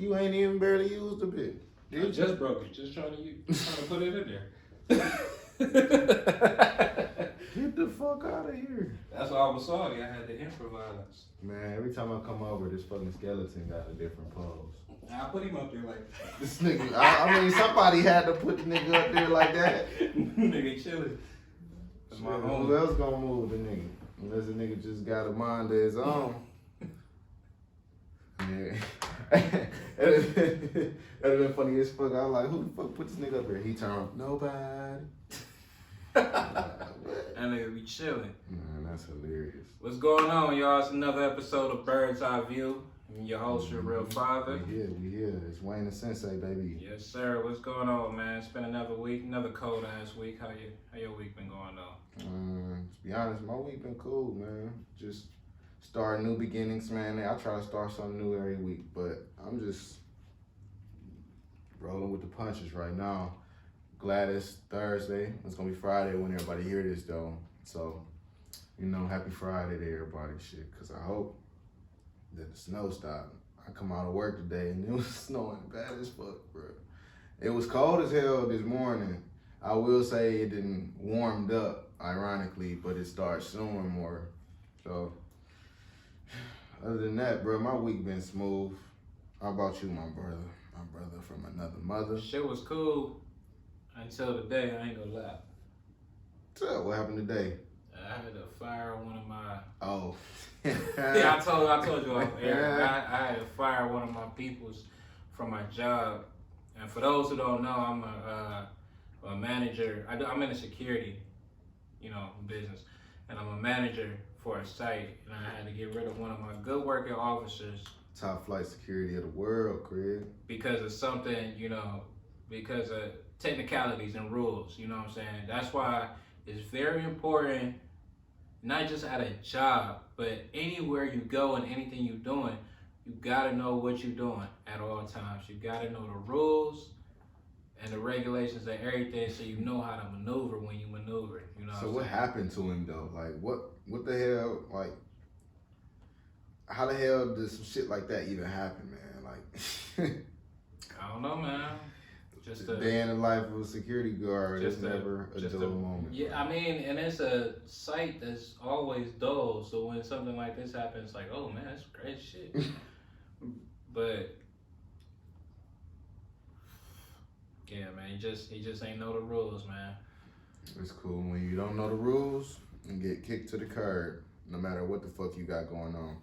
You ain't even barely used the bit. I just broke it. Just trying to put it in there. Get the fuck out of here. That's why I was sorry. I had to improvise. Man, every time I come over, this fucking skeleton got a different pose. I put him up there like that. This nigga, I mean, somebody had to put the nigga up there like that. Nigga chilling. Who else gonna move the nigga? Unless the nigga just got a mind of his own. Yeah. That'd have been funny as fuck. I was like, who the fuck put this nigga up here? He turned, nobody. That nigga be chilling. Man, that's hilarious. What's going on, y'all? It's another episode of Birdz Eye View. I'm your host, your real father. We here. It's Wayne the Sensei, baby. Yes, sir. What's going on, man? It's been another week, another cold ass week. How your week been going on? To be honest, my week been cool, man. Just start new beginnings, man. I try to start something new every week, but I'm just rolling with the punches right now. Glad it's Thursday. It's gonna be Friday when everybody hear this though. So, happy Friday to everybody, shit. Cause I hope that the snow stopped. I come out of work today and it was snowing bad as fuck, bro. It was cold as hell this morning. I will say it didn't warmed up, ironically, but it started snowing more. So, other than that, bro, my week been smooth. How about you, my brother? My brother from another mother. Shit was cool until today. I ain't gonna lie. So, what happened today? I had to fire one of my. Oh. Yeah, I told you off air. I had to fire one of my peoples from my job. And for those who don't know, I'm a manager. I'm in the security, business, and I'm a manager for a site. And I had to get rid of one of my good working officers. Top flight security of the world, Craig. Because of something, because of technicalities and rules. You know what I'm saying? That's why it's very important. Not just at a job, but anywhere you go and anything you're doing, you gotta know what you're doing at all times. You gotta know the rules and the regulations and everything, so you know how to maneuver when you maneuver. So what happened to him though? Like what the hell? Like how the hell does some shit like that even happen, man? Like I don't know, man. Just a day in the life of a security guard is never a dull moment. Yeah, I mean, and it's a site that's always dull. So when something like this happens, it's like, oh man, that's great shit. But yeah, man, he just ain't know the rules, man. It's cool when you don't know the rules and get kicked to the curb, no matter what the fuck you got going on.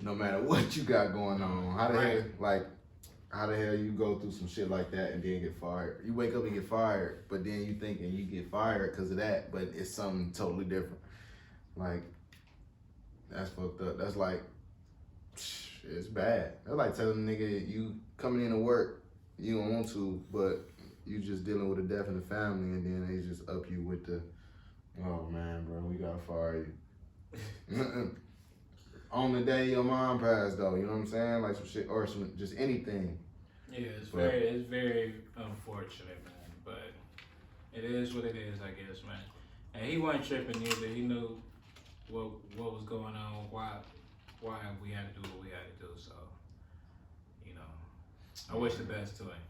No matter what you got going on, how the hell you go through some shit like that and then get fired? You wake up and get fired, but then you thinking you get fired because of that, but it's something totally different. Like, that's fucked up. That's like, it's bad. That's like telling a nigga you coming into work, you don't want to, but you just dealing with a death in the family, and then they just up you with the, oh man, bro, we gotta fire you. On the day your mom passed, though, you know what I'm saying? Like some shit, or just anything. Yeah, it's very unfortunate, man. But it is what it is, I guess, man. And he wasn't tripping either. He knew what was going on, why we had to do what we had to do. So, I wish the best to him.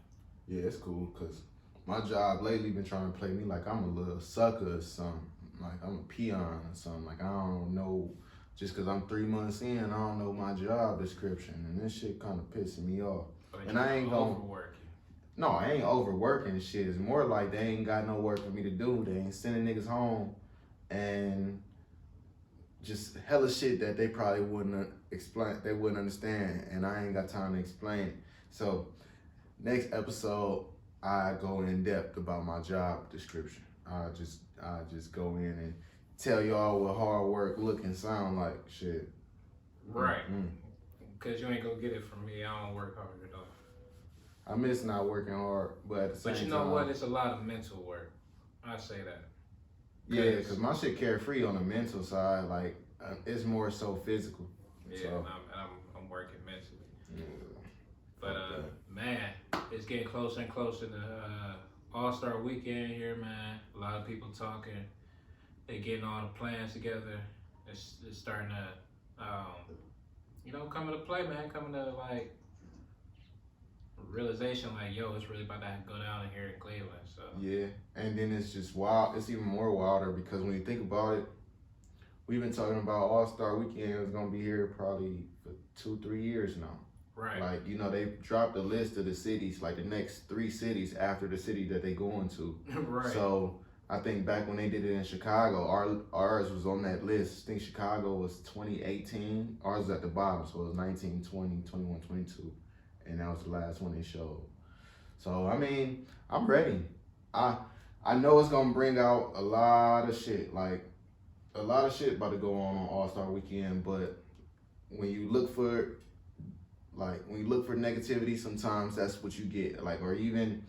Yeah, it's cool, cause my job lately been trying to play me like I'm a little sucker or something, like I'm a peon or something. Like I don't know. Just because I'm 3 months in, I don't know my job description, and this shit kind of pissing me off. And I ain't gonna overwork you. No, I ain't overworking shit. It's more like they ain't got no work for me to do. They ain't sending niggas home, and just hella shit that they probably wouldn't explain. They wouldn't understand, and I ain't got time to explain it. So next episode, I go in depth about my job description. I just go in and tell y'all what hard work look and sound like, shit. Right. Because you ain't gonna get it from me. I don't work hard at all. I miss not working hard, but at the same time. But you know what? It's a lot of mental work. I say that. Yeah, because my shit carefree on the mental side. Like, it's more so physical. Yeah, so. I'm working mentally. Yeah. But, man, it's getting closer and closer to All-Star Weekend here, man. A lot of people talking. They getting all the plans together. It's starting to, come into play, man. Coming to realization like, yo, it's really about to go down in here in Cleveland. So Yeah, and then it's just wild. It's even more wilder because when you think about it, we've been talking about All-Star Weekend is gonna be here probably for 2-3 years now. right, Like, you know, they dropped a list of the cities, like the next 3 cities after the city that they going to. right. So I think back when they did it in Chicago, ours was on that list. I think Chicago was 2018. Ours was at the bottom, so it was 19, 20, 21, 22. And that was the last one they showed. So, I mean, I'm ready. I know it's going to bring out a lot of shit. Like, a lot of shit about to go on All-Star Weekend, but when you look for negativity, sometimes that's what you get. Like, or even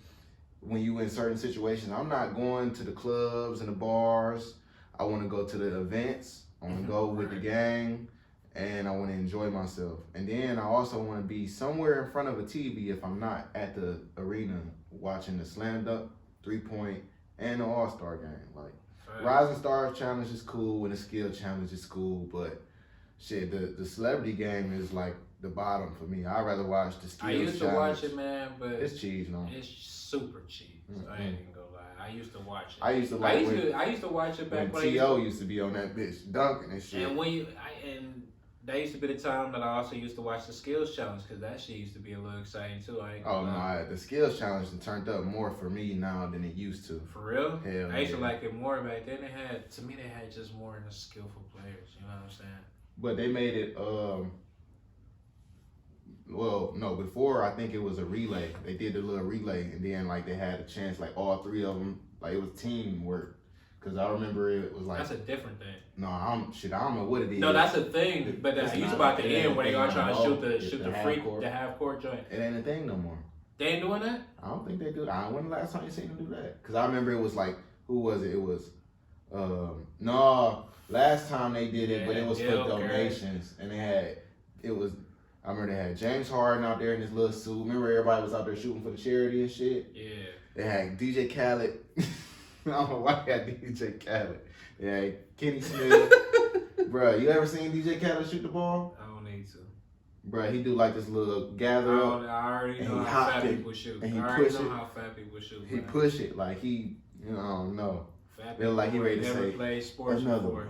when you in certain situations, I'm not going to the clubs and the bars. I want to go to the events. I want to go with the gang, and I want to enjoy myself. And then I also want to be somewhere in front of a TV if I'm not at the arena watching the slam dunk, 3-point, and the All-Star game. Like, Rising Stars Challenge is cool and the Skill Challenge is cool, but shit, the celebrity game is like the bottom for me. I'd rather watch the Skills Challenge. I used to watch it, man, but it's cheese, no. It's super cheap. So I ain't even gonna lie. I used to watch it. I used to I used to watch it back when T.O. used to be on that bitch dunking and shit. And and that used to be the time that I also used to watch the Skills Challenge because that shit used to be a little exciting too. I ain't gonna lie. No, the Skills Challenge turned up more for me now than it used to. For real? Hell I used to like it more back then. They had just more of the skillful players. You know what I'm saying? But they made it. Well, no, before I think it was a relay. They did the little relay, and then like they had a chance, like all 3 of them, like it was teamwork. Cause I remember it was like that's a different thing. No, I don't know what it is. No, that's a thing, but that's used about the end where they all trying to shoot the half court joint. It ain't a thing no more. They ain't doing that? I don't think they do. When the last time you seen them do that? Cause I remember it was like, who was it? It was no, last time they did it, but it was for donations, and I remember they had James Harden out there in his little suit. Remember everybody was out there shooting for the charity and shit? Yeah. They had DJ Khaled. I don't know why they had DJ Khaled. They had Kenny Smith. Bruh, you ever seen DJ Khaled shoot the ball? I don't need to. Bruh, he do like this little gather up. I already know how fat people shoot. And he push it. How fat people shoot. He push it like he, I don't know. Fat people like he ready to never say played sports another before.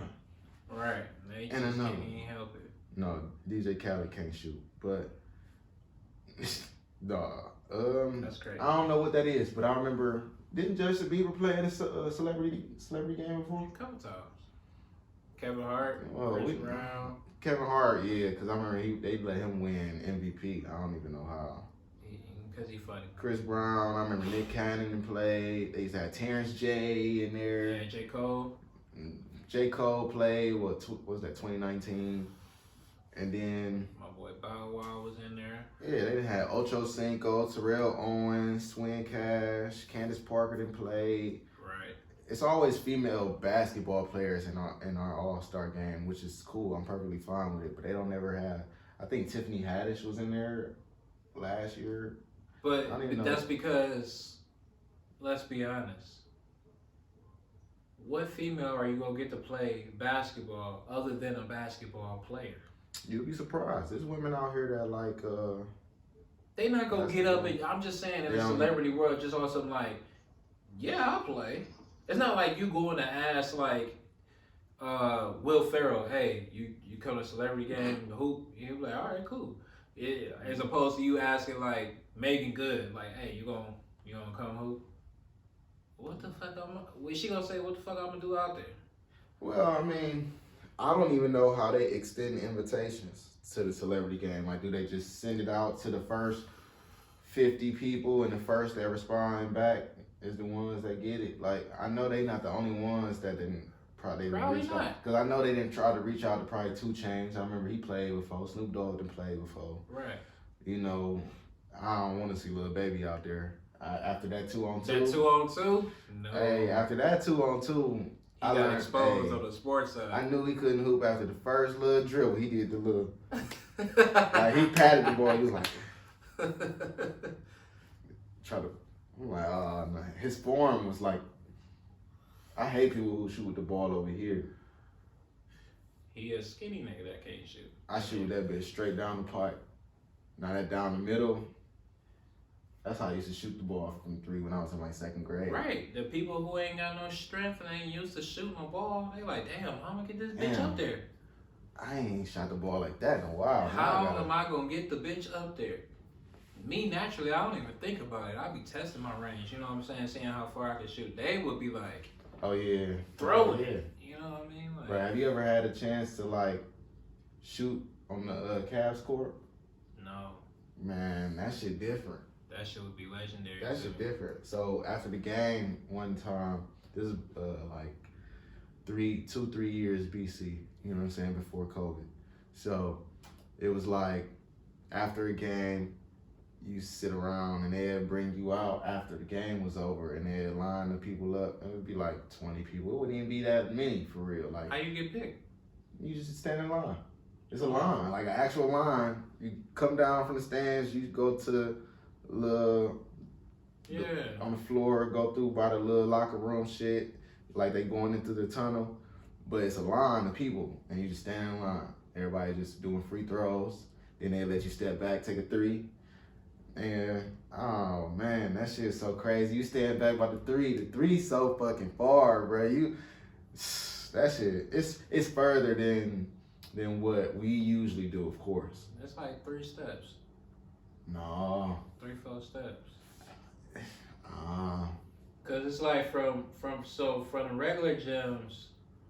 One. Right. They just another can't help it. No, DJ Khaled can't shoot, but that's crazy. I don't know what that is, but I remember. Didn't Justin Bieber play in a celebrity game before? A couple times. Kevin Hart, Chris Brown. Kevin Hart, yeah, because I remember they let him win MVP. I don't even know how. Because he's funny. Chris Brown, I remember Nick Cannon played. They used to have Terrence J in there. Yeah, J. Cole. J. Cole played, what was that, 2019? And then my boy Bow Wow was in there. Yeah, they had Ocho Cinco, Terrell Owens, Swin Cash, Candace Parker done played. Right. It's always female basketball players in our All-Star game, which is cool. I'm perfectly fine with it, but they don't ever have. I think Tiffany Haddish was in there last year. But that's because, let's be honest, what female are you gonna get to play basketball other than a basketball player? You'd be surprised. There's women out here that like. They not gonna get up and I'm just saying in the celebrity world, just on some like, yeah, I'll play. It's not like you going to ask like Will Ferrell, hey, you come to a celebrity game, the hoop, he'll be like, all right, cool. Yeah, as opposed to you asking like Megan Good, like, hey, you gonna come hoop? What the fuck is she gonna say? What the fuck I'm gonna do out there? Well, I mean, I don't even know how they extend invitations to the celebrity game. Like, do they just send it out to the first 50 people and the first that respond back is the ones that get it? Like, I know they not the only ones that didn't probably reach out. Because I know they didn't try to reach out to probably 2 Chainz. I remember he played before. Snoop Dogg didn't play before. Right. You know, I don't want to see Lil Baby out there. After that 2-on-2. That 2-on-2? No. Hey, after that 2-on-2. He got exposed on the sports side. I knew he couldn't hoop after the first little dribble. He did the little, like he patted the ball. He was like, I'm like, oh, no. His form was like, I hate people who shoot with the ball over here. He a skinny nigga that can't shoot. I shoot that bitch straight down the pipe. Now that down the middle, That's how I used to shoot the ball from 3 when I was in like 2nd grade. Right. The people who ain't got no strength and ain't used to shooting a ball, they like, damn, how am I gonna get this bitch up there? I ain't shot the ball like that in a while. How am I gonna get the bitch up there? Me, naturally, I don't even think about it. I be testing my range, you know what I'm saying? Seeing how far I can shoot. They would be like, oh yeah, throwing it. You know what I mean? Like, bro, have you ever had a chance to like shoot on the Cavs court? No. Man, that shit different. That shit would be legendary. That shit different. So after the game, one time, this is like 3 years BC. You know what I'm saying? Before COVID. So it was like after a game, you sit around and they'd bring you out after the game was over and they'd line the people up. It would be like 20 people. It wouldn't even be that many for real. Like, how you get picked? You just stand in line. It's a line, like an actual line. You come down from the stands, you go to the little on the floor, go through by the little locker room shit, like they going into the tunnel. But it's a line of people and you just stand in line. Everybody just doing free throws. Then they let you step back, take a 3. And oh man, that shit is so crazy. You stand back by the 3. The 3's so fucking far, bro. That shit, it's further than what we usually do, of course. It's like 3 steps. No. 3-4 steps. Ah. Cause it's like from the regular gyms,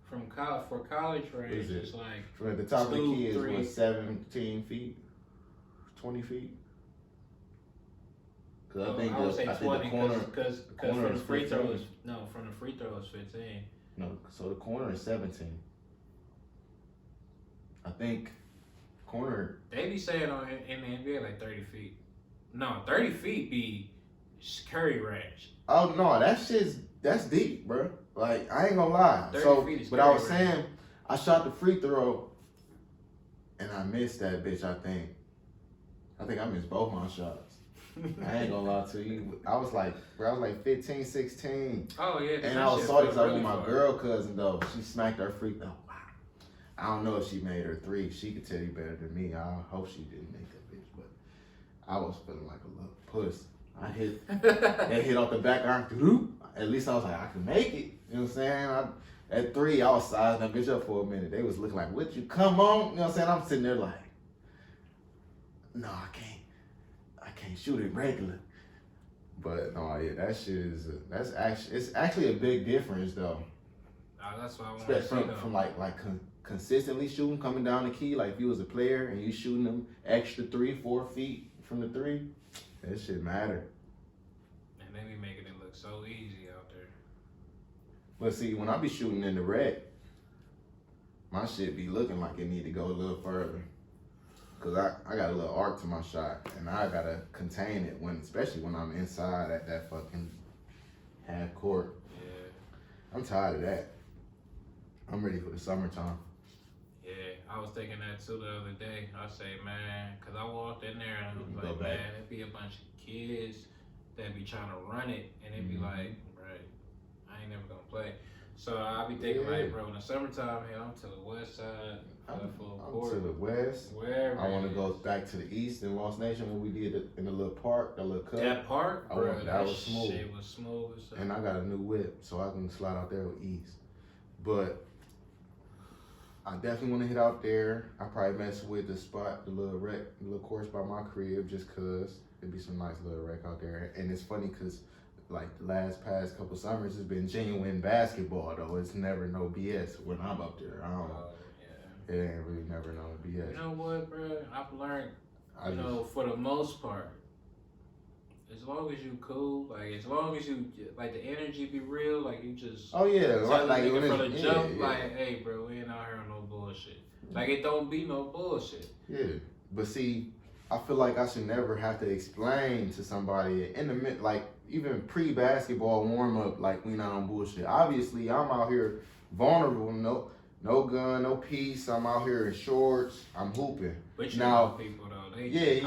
for college range, it's like from the top of the key is 3. what, 17 feet, 20 feet. Cause I would say 20 because from the free 15. throws, from the free throws 15. No, so the corner is 17. I think corner. They be saying in the NBA like 30 feet. No, 30 feet be Curry range. Oh no, that's deep, bro. Like I ain't gonna lie. 30 So, feet is but I was Curry range. saying, I shot the free throw, and I missed that bitch. I think I missed both my shots. I ain't gonna lie to you. I was like 15, 16. Oh yeah. And I was salty because I was with my girl cousin though. She smacked her free throw. I don't know if she made her 3. She could tell you better than me. I hope she didn't make that bitch, but I was feeling like a little puss. I hit that hit off the back iron. At least I was like, I can make it. You know what I'm saying? At 3, I was sizing that bitch up for a minute. They was looking like, "What you come on?" You know what I'm saying? I'm sitting there like, no, I can't shoot it regular. But no, yeah, that shit is it's actually a big difference though. That's what I want to see from consistently shooting, coming down the key, like if you was a player and you shooting them extra 3-4 feet from the 3, that shit matter. And they be making it look so easy out there. But see, when I be shooting in the red, my shit be looking like it need to go a little further. Cause I got a little arc to my shot and I gotta contain it especially when I'm inside at that fucking half court. Yeah. I'm tired of that. I'm ready for the summertime. Yeah, I was thinking that too the other day. I say, man, because I walked in there and I was like, man, it'd be a bunch of kids that be trying to run it and it'd be like, right, I ain't never gonna play. So I be thinking like, bro, in the summertime, hey, I'm to the west side. I'm to the west. Wherever I want to go back to the east in Lost Nation when we did it in the little park, the little cup. That park, bro, that was smooth. Shit was smooth as and I got a new whip, so I can slide out there with ease. But I definitely want to hit out there. I probably mess with the spot, the little course by my crib, just cause it'd be some nice little rec out there. And it's funny cause like the past couple summers, it's been genuine basketball though. It's never no BS when I'm up there. I don't know. It ain't really never no BS. You know what, bro? I've learned, for the most part, as long as you cool, like as long as you like the energy be real, like you just like nigga from the jump, like hey, bro, we ain't out here on no bullshit. Like it don't be no bullshit. Yeah, but see, I feel like I should never have to explain to somebody in the like even pre-basketball warm up, like we not on bullshit. Obviously, I'm out here vulnerable, no gun, no peace. I'm out here in shorts. I'm hooping. But you know people though, they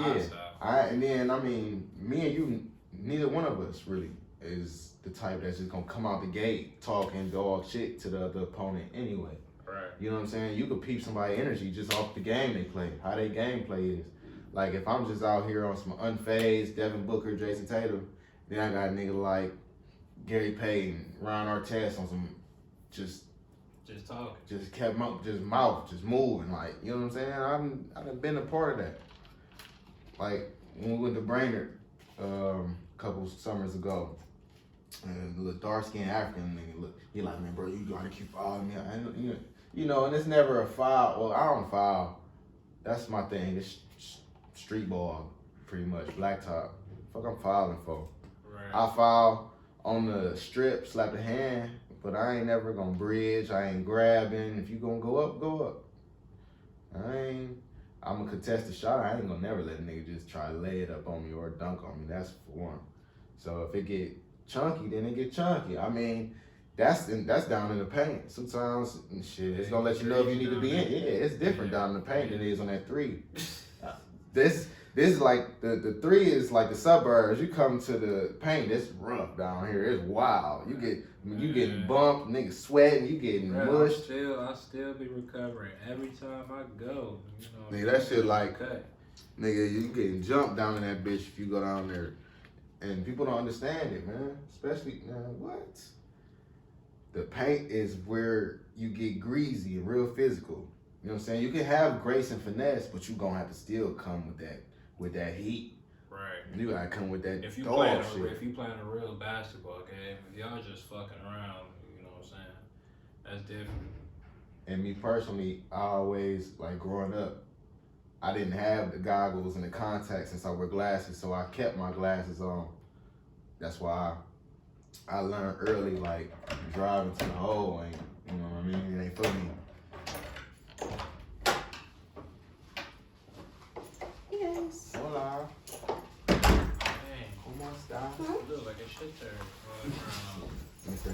and then I mean, me and you, neither one of us really is the type that's just gonna come out the gate talking dog shit to the other opponent anyway. Right. You know what I'm saying? You could peep somebody's energy just off the game they play, how their gameplay is. Like if I'm just out here on some unfazed Devin Booker, Jason Tatum, then I got a nigga like Gary Payton, Ron Artest on some just talking, just kept mouth just moving, like, you know what I'm saying? I done been a part of that. Like when we went to Brainerd a couple summers ago, and the little dark skinned African nigga look, he like, man, bro, you gotta keep following me. You know, and it's never a foul. Well, I don't foul. That's my thing. It's street ball, pretty much, blacktop. Fuck, I'm fouling for. Right. I foul on the strip, slap the hand, but I ain't never gonna bridge. I ain't grabbing. If you gonna go up, go up. I'm gonna contest the shot. I ain't gonna never let a nigga just try to lay it up on me or dunk on me. That's for one. So if it get chunky, then it get chunky. I mean, that's down in the paint. Sometimes shit, it's gonna let you know if you need to be in. Yeah, it's different down in the paint than it is on that three. This is like the three is like the suburbs. You come to the paint, it's rough down here. It's wild. You getting bumped, niggas sweating, you getting mushed. I still be recovering every time I go. You know, nigga, that shit like nigga, you getting jumped down in that bitch if you go down there. And people don't understand it, man. Especially, what? The paint is where you get greasy and real physical. You know what I'm saying? You can have grace and finesse, but you gonna have to still come with that heat. Right. You gotta come with that if you playing a real basketball game, if y'all just fucking around, you know what I'm saying? That's different. And me personally, I always, like growing up, I didn't have the goggles and the contacts since I wear glasses, so I kept my glasses on. That's why I learned early, like, driving to the hole ain't, you know what I mean? It ain't for me. Yes. Hola. Dang. ¿Cómo estás? You look like a shit turd.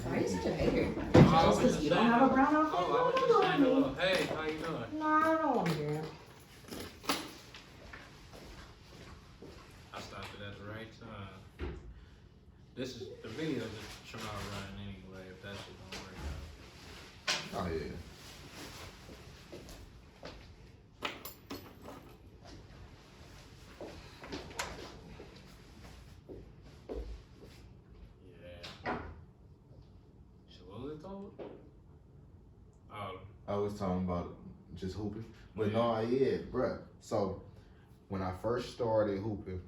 Why are you such a hater? Oh, Just 'cause you don't have a brown outfit? I was just saying hello. Hey, how you doing? No, I don't want to hear it. I stopped it at the right time. The video just turned out running anyway, if that shit don't work out. Oh, yeah. Yeah. So what was it called? Oh. I was talking about just hooping. But no, yeah, bruh. So, when I first started hooping,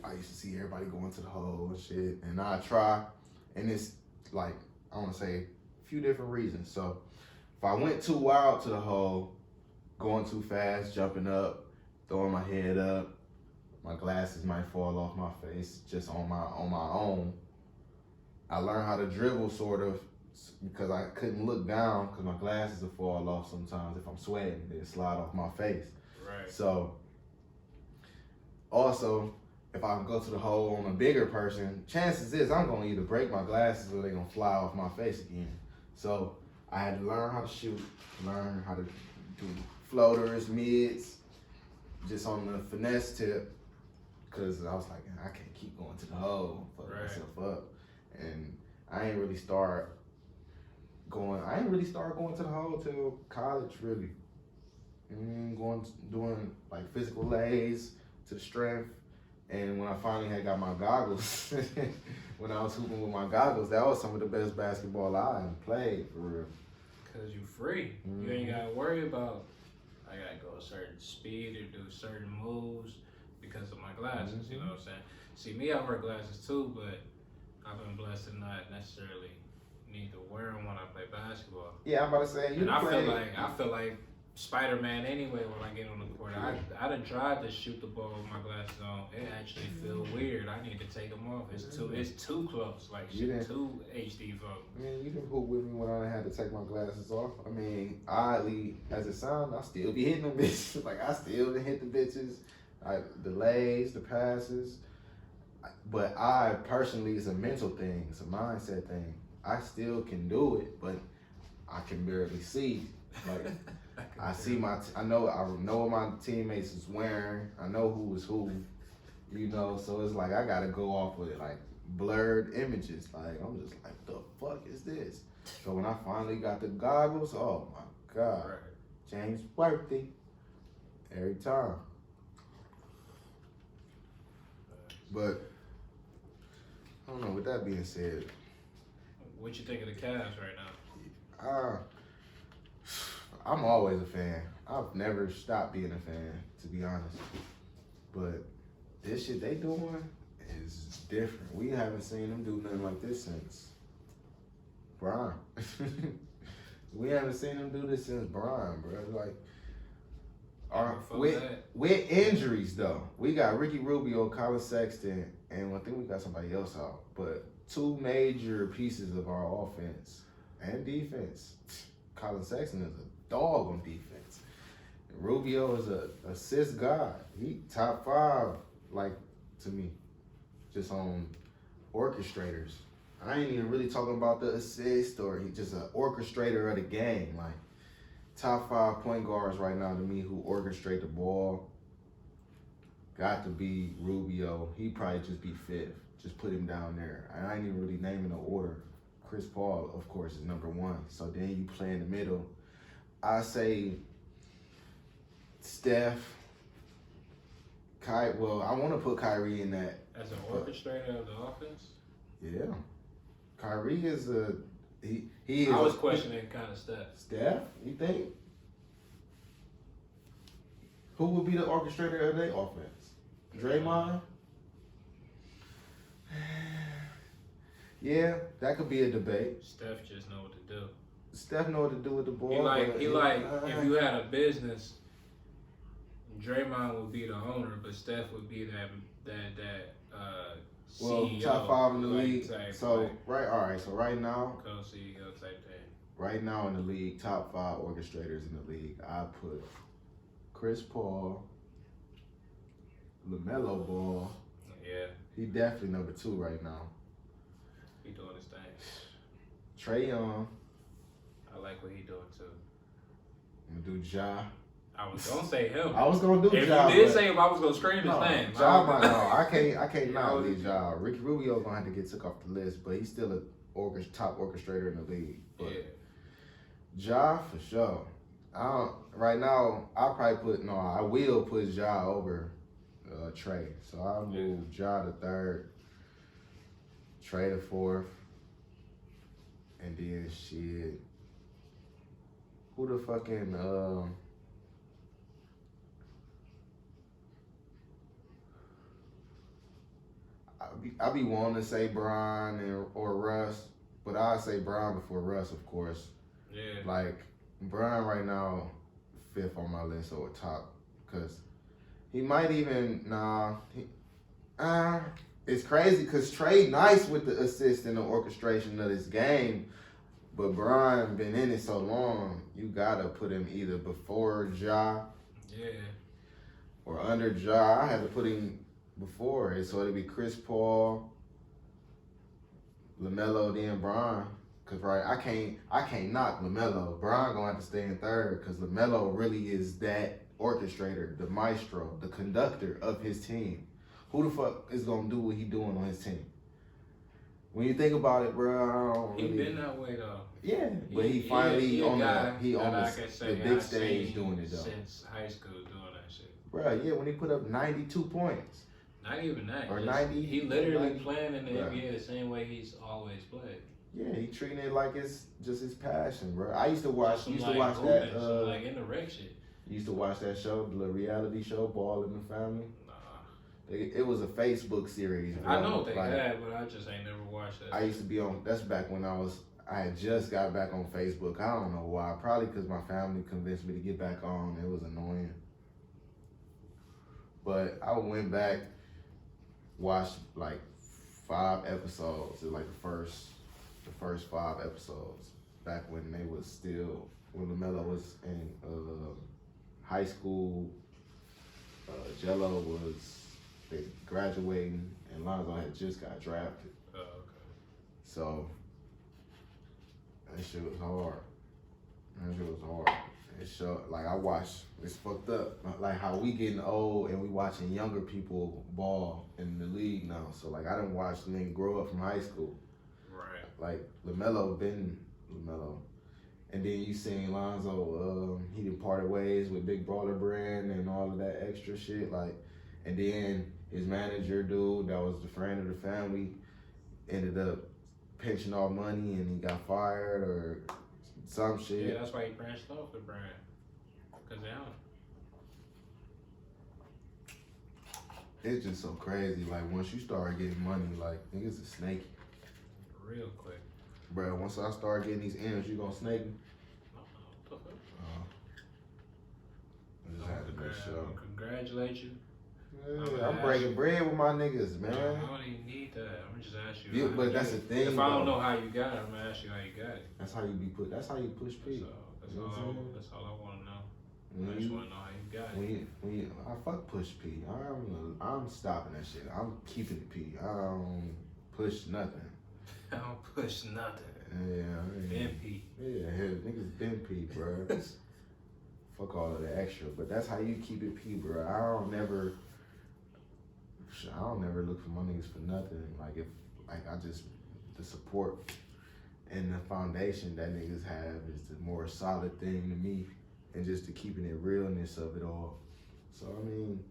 I used to see everybody going to the hole and shit. And I try, and it's like, I want to say a few different reasons. So, if I went too wild to the hole, going too fast, jumping up, throwing my head up, my glasses might fall off my face just on my own. I learned how to dribble sort of because I couldn't look down because my glasses will fall off sometimes if I'm sweating. They slide off my face. Right. So, also, if I go to the hole on a bigger person, chances is I'm gonna either break my glasses or they're gonna fly off my face again. So I had to learn how to shoot, learn how to do floaters, mids, just on the finesse tip, because I was like, I can't keep going to the hole, fuck myself up. And I ain't really start going to the hole till college, really. Doing like physical lays to the strength. And when I finally had got my goggles, when I was hooping with my goggles, that was some of the best basketball I ever played, for real. Cause you free. You ain't gotta worry about, I gotta go a certain speed or do certain moves because of my glasses, you know what I'm saying? See, me, I wear glasses too, but I've been blessed to not necessarily need to wear them when I play basketball. Yeah, I'm about to say, I feel like Spider-Man anyway when I get on the court. I done tried to shoot the ball with my glasses on. It actually feel weird. I need to take them off. It's too close. Like shit, too HD focus. I mean, you didn't hoop with me when I had to take my glasses off. I mean, oddly as it sounds, I still be hitting them bitches. Like I still done hit the bitches, the lays, the passes. But I personally, it's a mental thing. It's a mindset thing. I still can do it, but I can barely see. Like. I know what my teammates is wearing. I know who is who, you know. So it's like I gotta go off with like blurred images. Like I'm just like, the fuck is this? So when I finally got the goggles, oh my god, James Worthy, every time. But I don't know. With that being said, What you think of the Cavs right now? I'm always a fan. I've never stopped being a fan, to be honest. But this shit they doing is different. We haven't seen them do nothing like this since Brian. We haven't seen them do this since Brian, bro. Like, with injuries though, we got Ricky Rubio, Colin Sexton, and I think we got somebody else out. But two major pieces of our offense and defense. Colin Sexton is a dog on defense. Rubio is a assist god. He top 5, like, to me, just on orchestrators. I ain't even really talking about the assist or he just an orchestrator of the game. Like, top 5 point guards right now to me who orchestrate the ball got to be Rubio. He'd probably just be 5th. Just put him down there. I ain't even really naming the order. Chris Paul, of course, is number 1. So then you play in the middle. I say Steph, I want to put Kyrie in that. As an orchestrator of the offense? Yeah. Kyrie is he is. I was questioning kind of Steph. Steph, you think? Who would be the orchestrator of their offense? Draymond? Yeah, that could be a debate. Steph just know what to do. Steph know what to do with the ball. If you had a business, Draymond would be the owner, but Steph would be that CEO. Top 5 in the league. Type, So right now, co-CEO type thing. Right now in the league, top 5 orchestrators in the league, I put Chris Paul, LaMelo Ball. Yeah. He definitely number 2 right now. He doing his thing. Trae Young. I like what he doing too. I'm gonna do Ja. I was gonna say him. I was gonna do if Ja. If you did say him, I was gonna scream his no, name. Ja, I can't not leave Ja. Ricky Rubio gonna have to get took off the list, but he's still a top orchestrator in the league. But yeah. Ja for sure. Right now, I will put Ja over Trae. So I'll move Ja to 3rd, Trae to 4th, and then shit. Who the fucking I be wanting to say Brian or Russ, but I say Brian before Russ, of course. Yeah. Like, Brian right now, 5th on my list or top, because he might even, it's crazy because Trae nice with the assist and the orchestration of this game, but Brian been in it so long, you gotta put him either before Ja or under Ja. I had to put him before it, so it'd be Chris Paul, LaMelo, then Brian. Cause I can't knock LaMelo. Brian gonna have to stay in 3rd because LaMelo really is that orchestrator, the maestro, the conductor of his team. Who the fuck is gonna do what he doing on his team? When you think about it, bro, He been that way though. Yeah, but he finally on the big stage doing it though. Since high school doing that shit. Bro, yeah, when he put up 92 points. Not even that. Or 90. He literally 90, playing in the NBA the same way he's always played. Yeah, he treating it like it's just his passion, bro. I used to watch that. Like in the rec shit. Used to watch that show, the reality show, Ball in the Family. Nah. It was a Facebook series. Bro. I know they had, but I just ain't never watched that. I used to be on. That's back when I had just got back on Facebook. I don't know why. Probably because my family convinced me to get back on. It was annoying. But I went back, watched like 5 episodes. It was like the first 5 episodes back when they was still, when LaMelo was in high school. Jello was graduating, and Lonzo had just got drafted. Oh, okay. So that shit was hard. It showed, like, I watched, it's fucked up. Like how we getting old and we watching younger people ball in the league now. So like I didn't watch them grow up from high school. Right. Like LaMelo been LaMelo. And then you seen Lonzo, he done parted ways with Big Baller Brand and all of that extra shit. Like, And then his manager dude, that was the friend of the family, ended up pinching all money and he got fired or some shit. Yeah, that's why he branched off the brand. Cause they own it. It's just so crazy. Like once you start getting money, like niggas is snaky. Real quick. Bro, once I start getting these M's, you gonna snake me? I just had to make sure. Congratulate you. Yeah, I'm breaking bread with my niggas, man. I don't even need that. I'm just ask you. Yeah, but that's the thing. If I don't know how you got it, I'm gonna ask you how you got it. That's how you be put. That's how you push people. That's all I want to know. I just want to know how you got it. When you, I fuck push P. I'm stopping that shit. I'm keeping it P. I don't push nothing. I don't push nothing. Yeah. Ben P. Yeah, hell, niggas been P, bro. Fuck all of the extra, but that's how you keep it P, bro. I don't never look for my niggas for nothing. Like the support and the foundation that niggas have is the more solid thing to me, and just the keeping it realness of it all. So I mean,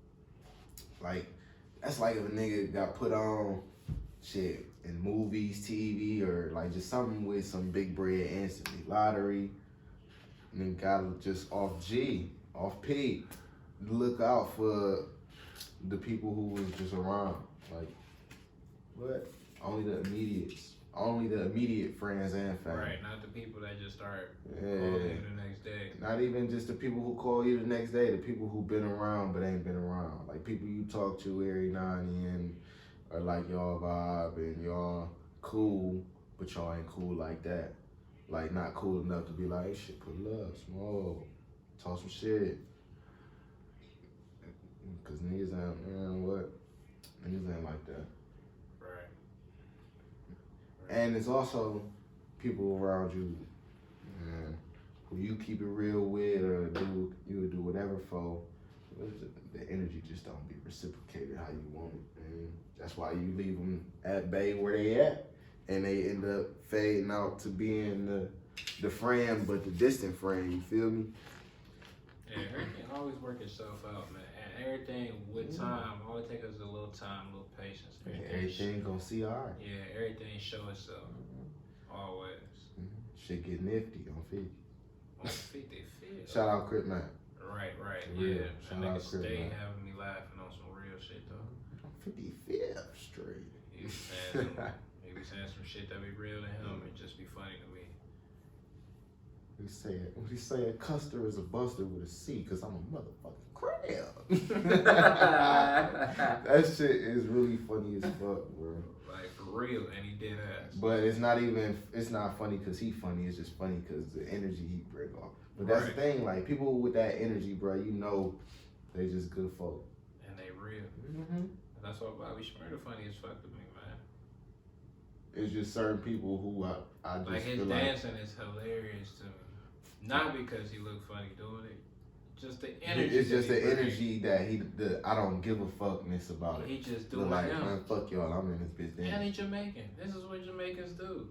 like that's like if a nigga got put on shit in movies, TV, or like just something with some big bread instantly, lottery. And then got just off P, look out for the people who was just around. Like, what? Only the immediate friends and family. Right, not the people that just start Yeah. calling you the next day. Not even just the people who call you the next day, the people who been around but ain't been around. Like people you talk to every now and then, or like y'all vibe and y'all cool, but y'all ain't cool like that. Like not cool enough to be like, hey, shit, put love, smoke, talk some shit. Cause niggas ain't, man, what? Niggas ain't like that. Right. And it's also people around you, man, who you keep it real with or you would do whatever for. The energy just don't be reciprocated how you want it. And that's why you leave them at bay where they at. And they end up fading out to being the friend, but the distant friend, you feel me? Yeah, everything always work itself out, man. And everything with time, all it takes is a little time, a little patience. Everything gonna see alright. Yeah, everything show itself. Always. Shit get nifty on 50. On 50, Shout out Crip Man. Right, Real. yeah. Shout That nigga out Crip stay Man. having me laughing on some real shit, though. 55th Street. He was saying some shit that be real to him and just be funny to me. We say a Custer is a buster with a C, cause I'm a motherfucking crab. That shit is really funny as fuck, bro. Like for real, and he did ass. But it's not funny cause he funny, it's just funny cause the energy he bring off. But that's the thing, like people with that energy, bro, you know they just good folk. And they real. Mm-hmm. That's why Bobby Shmurda funny as fuck to me, man. It's just certain people who I just Like his feel dancing is hilarious to me. Not because he looked funny doing it. Just the energy. It's just that the he brings. energy that I don't give a fuckness about it. He just But doing like, him. man, fuck y'all, I'm in this bitch dancing. And he Jamaican. This is what Jamaicans do.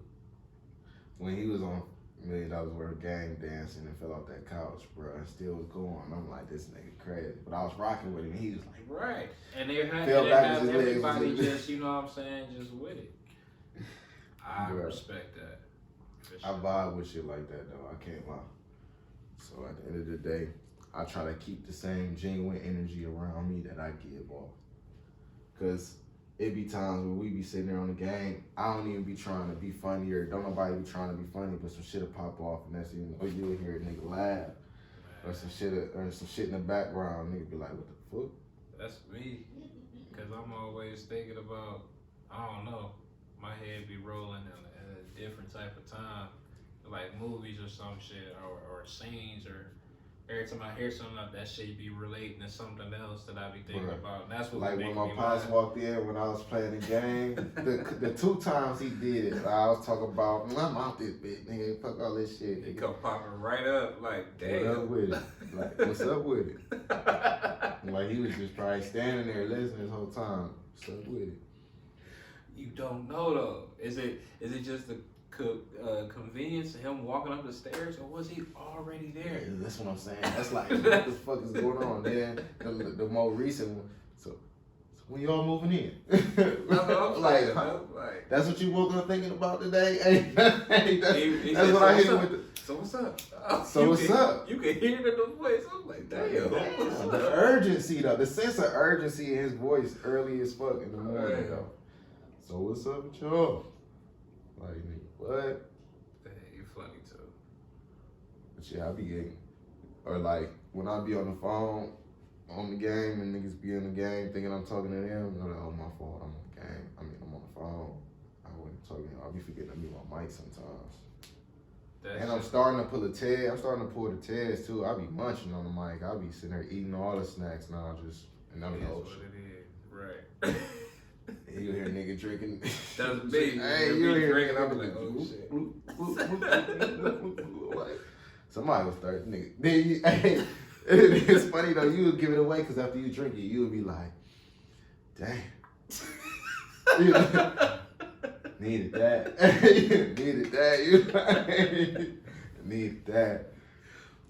When he was on $1 Million Worth of Game dancing and fell off that couch, bro, and still was going. I'm like, this nigga crazy. But I was rocking with him. And he was like, Right. And they have back his legs. everybody just, you know what I'm saying, just with it. I Bro. respect that. For I sure. vibe with shit like that though. I can't lie. So at the end of the day, I try to keep the same genuine energy around me that I give off. Cause it be times where we be sitting there on the game, I don't even be trying to be funny or don't nobody be trying to be funny, but some shit'll pop off and that's you know you'll hear a nigga laugh or some shit in the background. Nigga be like, what the fuck? That's me. Cause I'm always thinking about, I don't know, my head be rolling in a different type of time. Like movies or some shit or scenes or every time I hear something like that shit be relating to something else that I be thinking Right. about. That's what Like be when making my me pops laugh. walked in when I was playing the game, the 2 times he did it, I was talking about, I'm out this bitch, nigga, fuck all this shit. He Nigga. come popping right up like, damn. What up with it? Like, what's up with it? Like he was just probably standing there listening this whole time. What's up with it? You don't know though. Is it just the convenience of him walking up the stairs, or was he already there? Yeah, that's what I'm saying. That's like, what the fuck is going on? Then the more recent one. So When y'all moving in? That's what I'm like, saying, man. Like, that's what you woke up thinking about today? Hey, he that's said, what I hit so with. So what's up? Oh, So what's up? You can hear it in the voice. I'm like, damn. What's The up? urgency though, the sense of urgency in his voice early as fuck in the morning Damn. though. So what's up with y'all? Like, nigga, what? Hey, you funny too. But yeah, I be getting, or like when I be on the phone on the game and niggas be in the game thinking I'm talking to them, I'm like, oh my fault, I'm on the game. I mean, I'm on the phone. I wasn't talking. I'll be forgetting to mute my mic sometimes. And I'm starting to pull the Ted. I'm starting to pull the Teds too. I be munching on the mic. I be sitting there eating all the snacks now, just and I'm It is the what shit. it is. Right. You hear a nigga drinking. That's me. Hey, You you hear drinking, nigga I'm like, oh shit. Like, somebody was thirsty, nigga. Then you, hey, it's funny though. You would give it away because after you drink it, you would be like, damn. You know, needed that. Needed that. You needed that.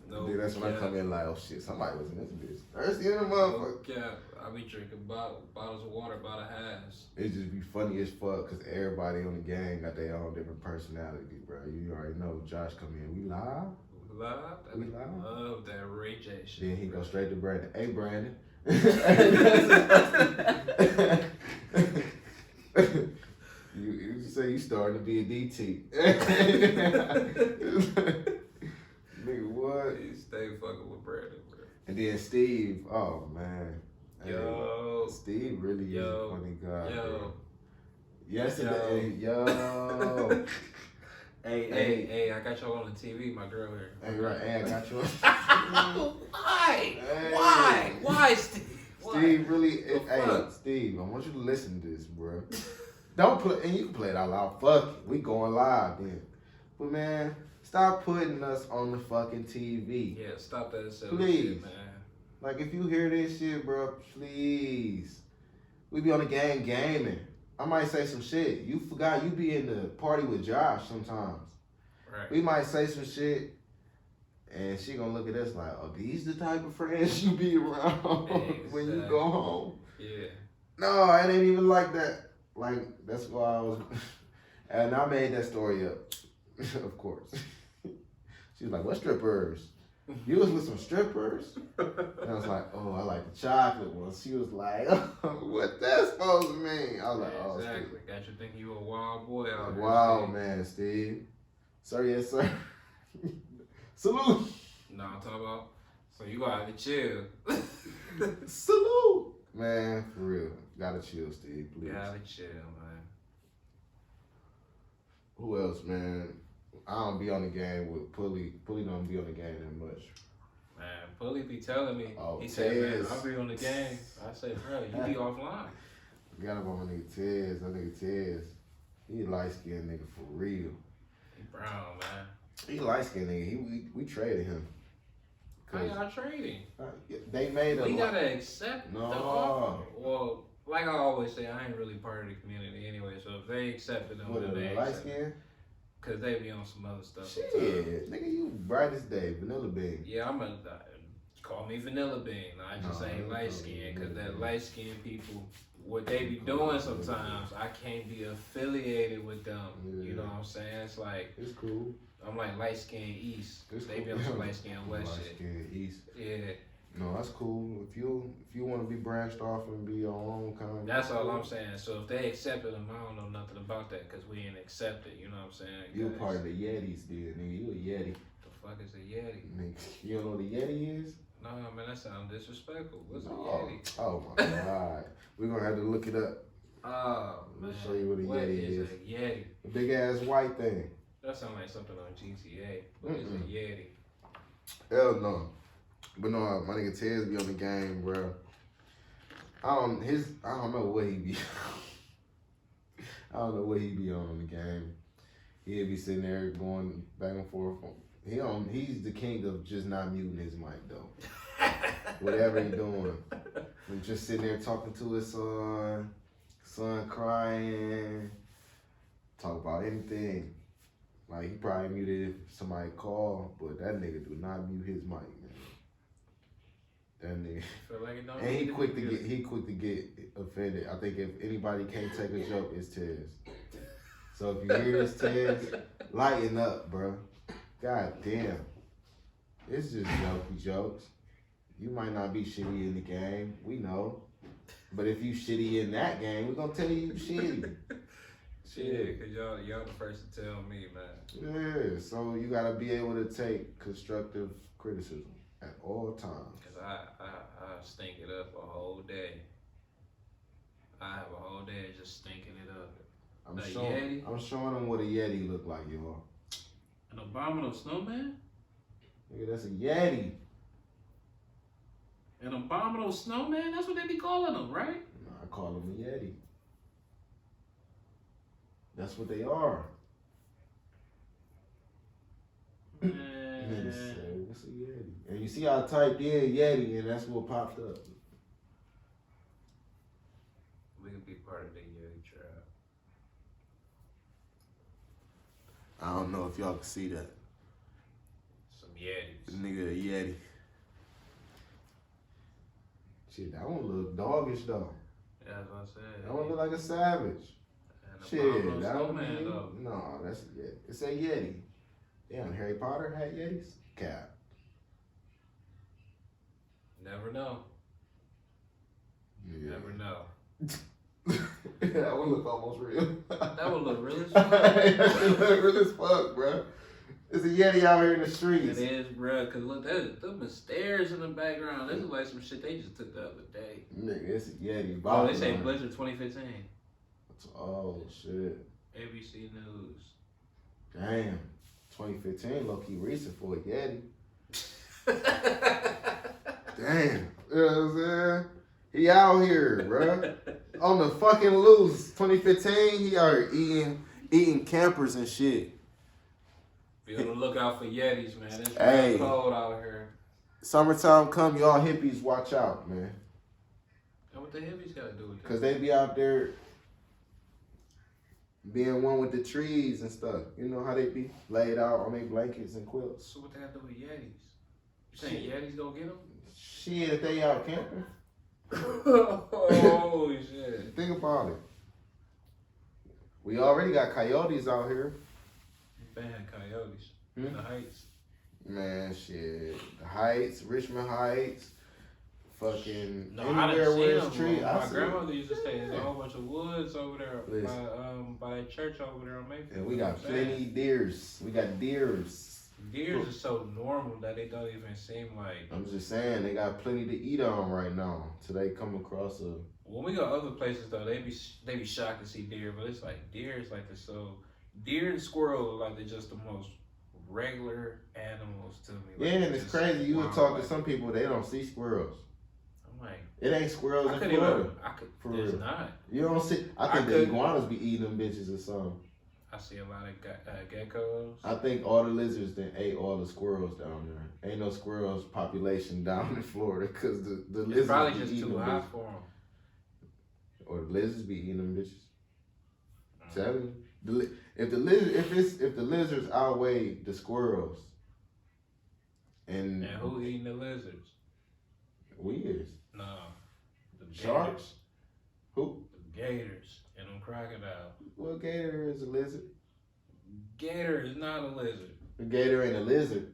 No Then that's when I cap. come in like, oh shit, somebody was in this bitch. Thirsty in the motherfucker. No cap. I be drinking bottles of water by the halves. It just be funny as fuck because everybody on the gang got their own different personality, bro. You already know Josh come in, we live. Live? We live. Love that Ray J shit. Then he bro. go straight to Brandon. Hey, Brandon. you say you starting to be a DT. Nigga, what? You stay fucking with Brandon, bro. And then Steve, oh man. Hey, Yo. Steve really is a funny guy. Yo. Bro. Yesterday, yo. Hey, I got y'all on the TV, my girl here. Hey, right, hey, I got you. Why? Hey. Why, Steve? Why? Steve really, The hey, fuck? Steve, I want you to listen to this, bro. Don't play, and you can play it out loud. Fuck it, we going live then. But man, stop putting us on the fucking TV. Yeah, stop that silly Please. shit, man. Like if you hear this shit, bro, please. We be on the game gaming. I might say some shit. You forgot you be in the party with Josh sometimes. Right. We might say some shit, and she gonna look at us like, oh, these the type of friends you be around when you go home. Yeah. No, it ain't even like that. Like, that's why I was, and I made that story up, of course. She was like, what strippers? You was with some strippers? And I was like, oh, I like the chocolate ones. She was like, what that's supposed to mean? I was like, oh, exactly. Steve. Got you thinking you a wild boy out here. Wow, Steve. man, Steve. Sir, yes, sir. Salute. No, I'm talking about. So you gotta chill. Salute. Man, for real. Gotta chill, Steve, please. You gotta chill, man. Who else, man? I don't be on the game with Pulley. Pulley don't be on the game that much. Man, Pulley be telling me. Oh, he said, man, Tez. I'll be on the game. I said, bro, you be offline. Got him on my nigga Tez. That nigga Tez. He a light skinned nigga for real. He brown, man. He a light skinned nigga. We traded him. How y'all trading? They made a We gotta accept No. the offer. Well, like I always say, I ain't really part of the community anyway. So if they accepted them, What, then they a light accept skin? Cause they be on some other stuff. Shit, sometimes. nigga, you bright as day, vanilla bean. Yeah, call me vanilla bean. I just No, ain't no, light no, skinned, vanilla cause that bean. light skinned people, what they be doing sometimes, I can't be affiliated with them. Yeah. You know what I'm saying? It's like It's cool. I'm like light skinned East. It's They cool. be on some light skinned West Light shit. skin East. Yeah, No, that's cool. If you want to be branched off and be your own kind of. that's all I'm saying. So if they accepted them, I don't know nothing about that, cause we ain't accepted. You know what I'm saying? You a 'Cause part of the Yetis, dude. Nigga, you a Yeti. the fuck is a Yeti? Nigga, you don't know what a Yeti is? No, man, that sounds disrespectful. What's a No. Yeti? Oh my god. We're gonna have to look it up. Oh Let man, me show you what a Yeti is is. a Yeti? A big ass white thing. That sounds like something on GTA. What is a Yeti? Hell no. But no, my nigga Tez be on the game, bro. I don't know what he be. I don't know what he be on the game. He'll be sitting there going back and forth. He's the king of just not muting his mic though. Whatever he doing. And just sitting there talking to his son crying, talk about anything. Like he probably muted if somebody called, but that nigga do not mute his mic, man. That nigga. Feel like it don't And need he to quick be to good. get offended. I think if anybody can't take a joke, it's Tez. So if you hear this, Tez, lighten up, bro. God damn. It's just jokey jokes. You might not be shitty in the game. We know. But if you shitty in that game, we're gonna tell you shitty. Shit, cause y'all the first to tell me, man. Yeah, so you gotta be able to take constructive criticism at all times. Cause I stink it up a whole day. I have a whole day of just stinking it up. I'm A showing them what a Yeti look like, y'all. An abominable snowman? Nigga, that's a Yeti. An abominable snowman? That's what they be calling them, right? Nah, I call them a Yeti. That's what they are. Nigga said, what's a Yeti? And you see, I typed in Yeti, and that's what popped up. We could be part of the Yeti tribe. I don't know if y'all can see that. Some Yetis. Nigga, a Yeti. Shit, that one look doggish though. Yeah, that's what I said. That one look like a savage. An Shit, abominable that one snowman, be, though. no, that's a Yeti. It's a Yeti. Damn, Harry Potter had Yetis? Cap. Never know. Yeah. Never know. That one look almost real. That would look real as fuck. That shit look real as fuck, bro. It's a Yeti out here in the streets. It is, bro. Cause look, them the stairs in the background. This is like some shit they just took the other day. Nigga, it's a Yeti. Oh, they say Bob, man. Blizzard 2015. Oh, shit. ABC News. Damn. 2015, low-key recent for a Yeti. Damn. You know what I'm saying? He out here, bro. On the fucking loose. 2015, he out here eating campers and shit. Be on the lookout for Yetis, man. It's Hey. real cold out here. Summertime come, y'all hippies watch out, man. And what the hippies got to do with that? Because they be out there being one with the trees and stuff. You know how they be laid out on their blankets and quilts. So what they got to do with Yetis? You saying Yetis gonna get them? Shit, if they out camping. Oh, shit. Think about it. We already got coyotes out here. Bad coyotes. Hmm? The Heights. Man, shit. The Heights, Richmond Heights, fucking No, I anywhere didn't where see it's them. trees. My grandmother used to stay. There's a whole bunch of woods over there Listen. by a church over there on Mayfield. And we got You know what I'm plenty deers. We got deers. saying? Deers are so normal that they don't even seem like. I'm just saying, they got plenty to eat on right now. Till they come across a... When we go other places though, they be shocked to see deer, but it's like deer is like deer and squirrel are like they're just the most regular animals to me. Like, Yeah, and it's just crazy. You would wild, talk like- to some people, they don't see squirrels. I'm like, It ain't squirrels I in couldn't Florida. even. For There's real. not. You don't see... I think the couldn't- iguanas be eating them bitches or something. I see a lot of geckos. I think all the lizards then ate all the squirrels down there. Ain't no squirrels population down in Florida because the It's lizards probably be just eating too them high bitches. for them. Or the lizards be eating them bitches. Mm. Telling you. If the lizards outweigh the squirrels, and And who eating the lizards? we is No, the Sharks? gators. who? The gators and them crocodiles. Well, gator is a lizard. Gator is not a lizard. A gator ain't a lizard.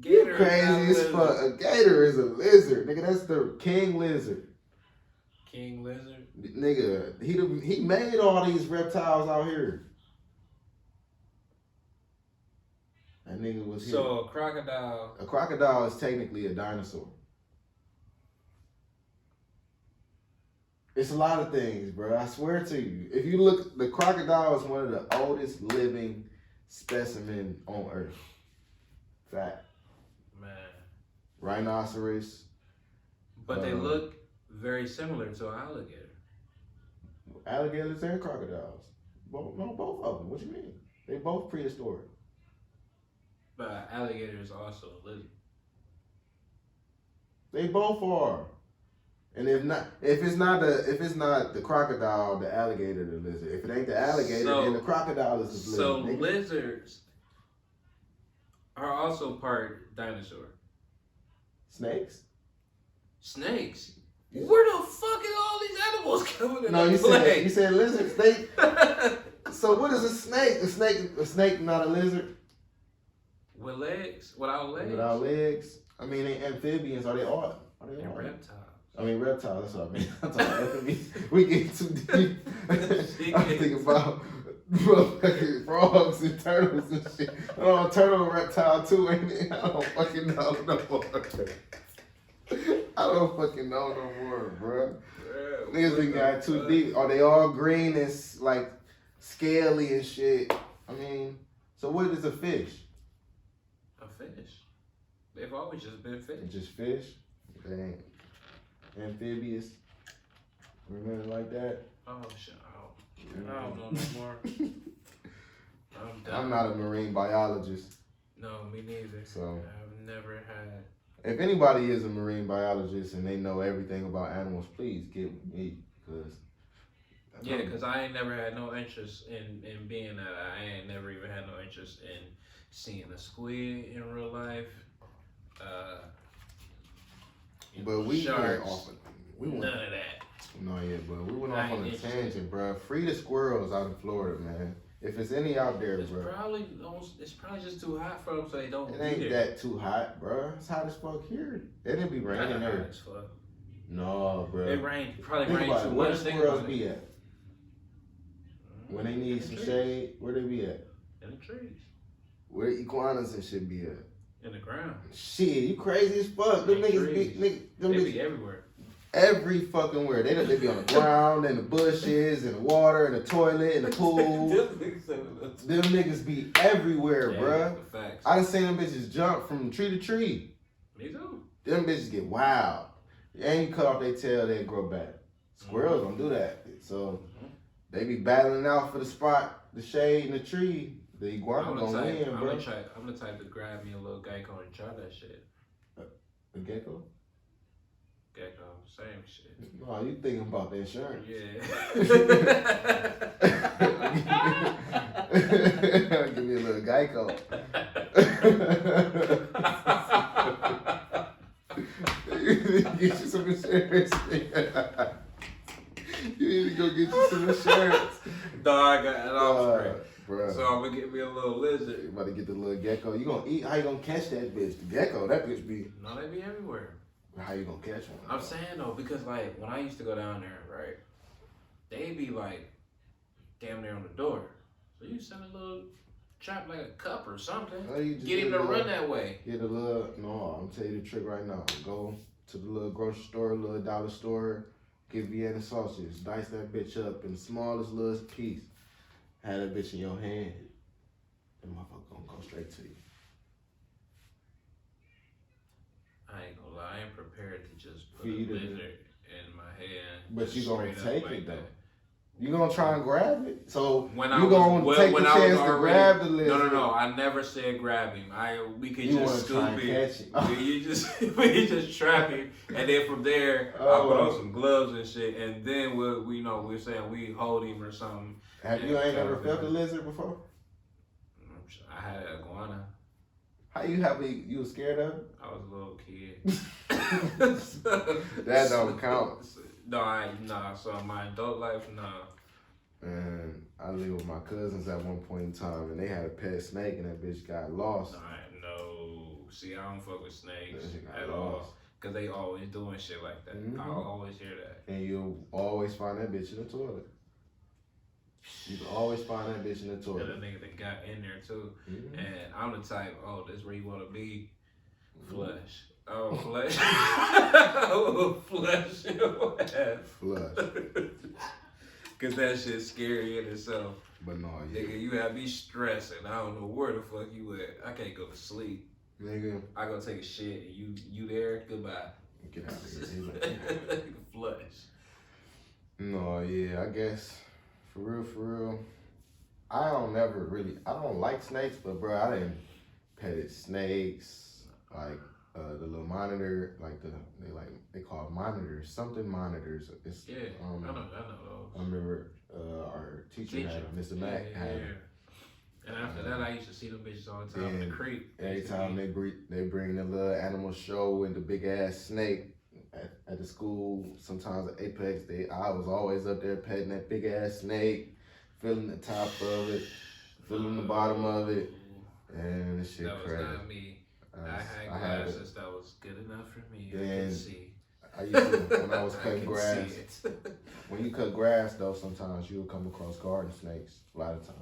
Gator You is not a crazy as lizard. fuck. A gator is a lizard, nigga. That's the king lizard. King lizard. Nigga, he made all these reptiles out here. That nigga was here. So a crocodile. A crocodile is technically a dinosaur. It's a lot of things, bro. I swear to you. If you look, the crocodile is one of the oldest living specimen on Earth. Fact. Man. Rhinoceros. But they look very similar to an alligator. Alligators and crocodiles. Both of them. What you mean? They both prehistoric. But an alligator is also a lizard. They both are. And if it's not the crocodile, the alligator, the lizard. If it ain't the alligator, then the crocodile is the lizard. So nigga. lizards are also part dinosaur. Snakes? Snakes. Where the fuck is all these animals coming in? No, you play? said lizard, snake. So what is a snake? A snake, not a lizard. With legs? Without legs? Without legs. I mean, they amphibians. Are they all? And reptiles. I mean, reptiles. That's what I mean. I'm talking about amphibians. We get too deep. I'm thinking about fucking frogs and turtles and shit. Oh, turtle and reptile too, ain't it? I don't fucking know no more. I don't fucking know no more, bro. Niggas been got too deep. Are they all green and like scaly and shit? I mean, so what is a fish? A fish. They've always just been fish. Just fish? They ain't amphibious? Remember like that? Oh shit. I don't know no more. I'm done. I'm not a marine biologist. No, me neither. So I've never had. if anybody is a marine biologist and they know everything about animals, please get with me, because Because I ain't never had no interest in being that. I ain't never even had no interest in seeing a squid in real life. But we sharks, went off. None of that. No, yeah, but we went I off on a ain't tangent, bro. Free the squirrels out in Florida, man. If it's any out there, It's bro. it's probably just too hot for them, so they don't. It ain't that too hot, bro. It's hot as fuck here. It didn't be raining there. No, bro. It rained. Probably Think rained about too it. Where much. the squirrels be at? When they need some trees. shade, where they be at? In the trees. Where the iguanas and shit be at? In the ground. Shit, you crazy as fuck. Them In niggas trees. be, them They niggas be everywhere. every fucking where. They be on the ground, in the bushes, in the water, in the toilet, in the pool. Them niggas be everywhere, bruh. Facts. I done seen them bitches jump from tree to tree. Me too. Them bitches get wild. And you cut off their tail, they grow back. Squirrels don't do that. So they be battling out for the spot, the shade, and the tree. The iguana gonna win, bro. I'm the type to grab me a little gecko and try that shit. A gecko? Gecko, same shit. Oh, you thinking about the insurance? Yeah. Give me a little Geico. Get you some insurance. You need to go get you some insurance. Dog, I got an offspring. Bruh. So I'm gonna get me a little lizard. You about to get the little gecko. You gonna eat? How you gonna catch that bitch? The gecko, that bitch be. No, they be everywhere. How you gonna catch one? I'm saying though, because like when I used to go down there, right, they be like damn near on the door. So you send a little trap like a cup or something. Oh, you just Get him to run that way. Get a little. No, I'm tell you the trick right now. Go to the little grocery store, little dollar store. Get Vienna sausage. Dice that bitch up in the smallest little piece. Have that bitch in your hand. That motherfucker gonna go straight to you. I ain't gonna lie, I ain't prepared to just put Feed a it. lizard in my hand. But you gonna straight up take like it though. that. You gonna try and grab it. So When you gonna take the chance to grab the lizard. No. I never said grab him. We could You just wanna try scoop and him. catch it. We just trap him, and then from there I put on some gloves and shit, and then we're saying we hold him or something. Have you ain't never felt a lizard before? I had an iguana. How you have you was scared of it? I was a little kid. That don't count. Nah. So my adult life, nah. And I lived with my cousins at one point in time, and they had a pet snake, and that bitch got lost. No. See, I don't fuck with snakes That shit got at lost. all. Because they always doing shit like that. Mhm. I'll always hear that. And you'll always find that bitch in the toilet. You can always find that bitch in the And toilet. the nigga that got in there too. Mhm. And I'm the type, this is where you want to be. Flush. Oh, flush. Oh, flush your ass. Flush. Because that shit's scary in itself. But no, yeah. Nigga, you have me stressing. I don't know where the fuck you at. I can't go to sleep. Nigga, I go take a shit and you there? Goodbye. get out of here. Flush. No, yeah, I guess for real. I don't like snakes, but bro, I didn't petted snakes, like the little monitor, like they call monitors, something monitors. It's, Yeah, I know those. I remember our teacher had it, Mr. Mack had it. And after that, I used to see them bitches all the time in the creek. Every time they bring the little animal show and the big ass snake, at the school, sometimes at Apex, I was always up there petting that big ass snake, feeling the top of it, feeling the bottom of it, and this shit that crazy. was not me. I had had glasses that was good enough for me. I And can see. I used to, when I was I cutting can grass, see it. when you cut grass though, sometimes you will come across garden snakes, a lot of times.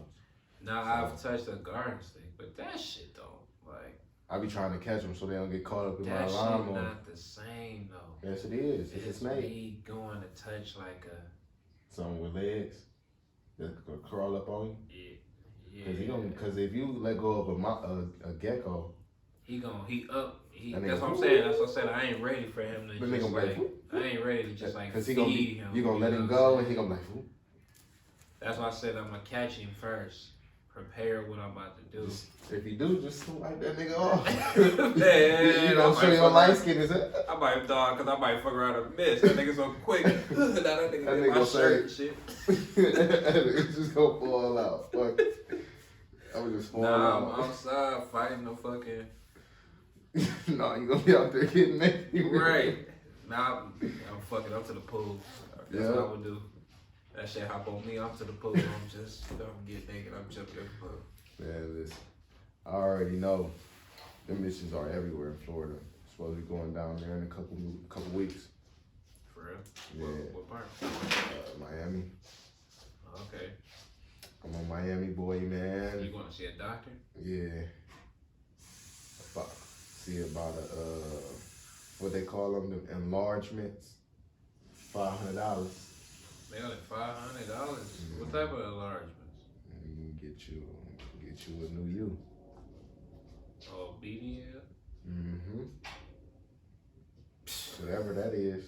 Now I've touched a garden snake, but that shit don't like. I be trying to catch them so they don't get caught up in my That shit lawnmower. not the same though. Yes, it is. It's a snake. Me going to touch like a. Something with legs that could crawl up on you. Yeah. Cause if you let go of a gecko, He up. That That's nigga- what I'm saying. That's what I said. I ain't ready for him to That nigga just gonna like. I ain't ready to just like cause feed him. you gonna let know him what go I'm and he saying? gonna be like, "Whoop." That's why I said I'm gonna catch him first. Prepare what I'm about to do. If you do, just wipe that nigga off. Man, you gonna show your light skin is it? I might dog because I might fuck around and miss. That nigga so quick. Now that nigga get my gonna shirt and shit. It's just gonna fall out. Fuck. I was just falling Nah, out. I'm outside fighting the fucking. No, you gonna be out there getting naked. Right. Nah, I'm fucking up to the pool. That's what Yeah. I would do. That shit hop on me off to the pool. I'm just don't get naked. I'm jumping in the pool. Man, listen. I already know them missions are everywhere in Florida. Supposed to be going down there in a couple weeks. For real? Yeah. What part? Miami. Okay. I'm a Miami boy, man. You going to see a doctor? Yeah. See about what they call them, the enlargements. $500. They only $500. What type of enlargements? Get you a new you. Oh, BDL? Mm-hmm. Whatever that is.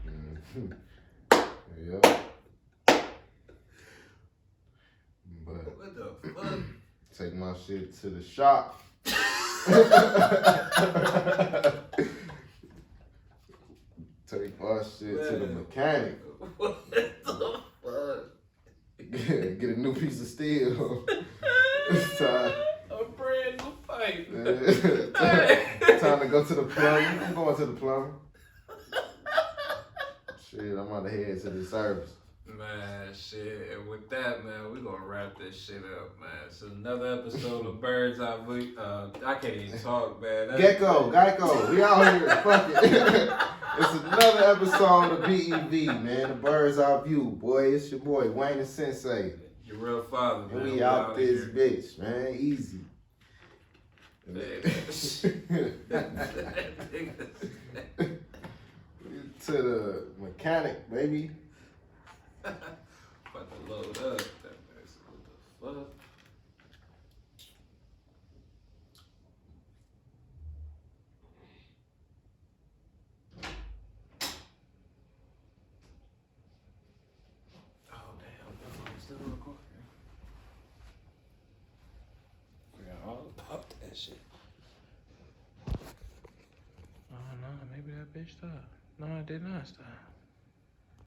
Mm-hmm. Yeah. But What the fuck? take my shit to the shop. Take my shit to the mechanic. What the fuck? Get a new piece of steel. It's time. A brand new pipe. Time to go to the plumber. I'm going to the plumber. Shit, I'm about to head to the service. Man, shit. And with that, man, we're going to wrap this shit up, man. It's another episode of Birdz Eye View. I can't even talk, man. Gecko, we out here. Fuck it. It's another episode of BEV, man. The Birdz Eye View, boy. It's your boy, Wayne the Sensei. Your real father, man. And we out this here. bitch, man. Easy. To the mechanic, baby. About to load up. That mess. What the fuck? Oh, damn. I'm still recording. Forgot all about that shit. Oh, no. Maybe that bitch stopped. No, I did not stop.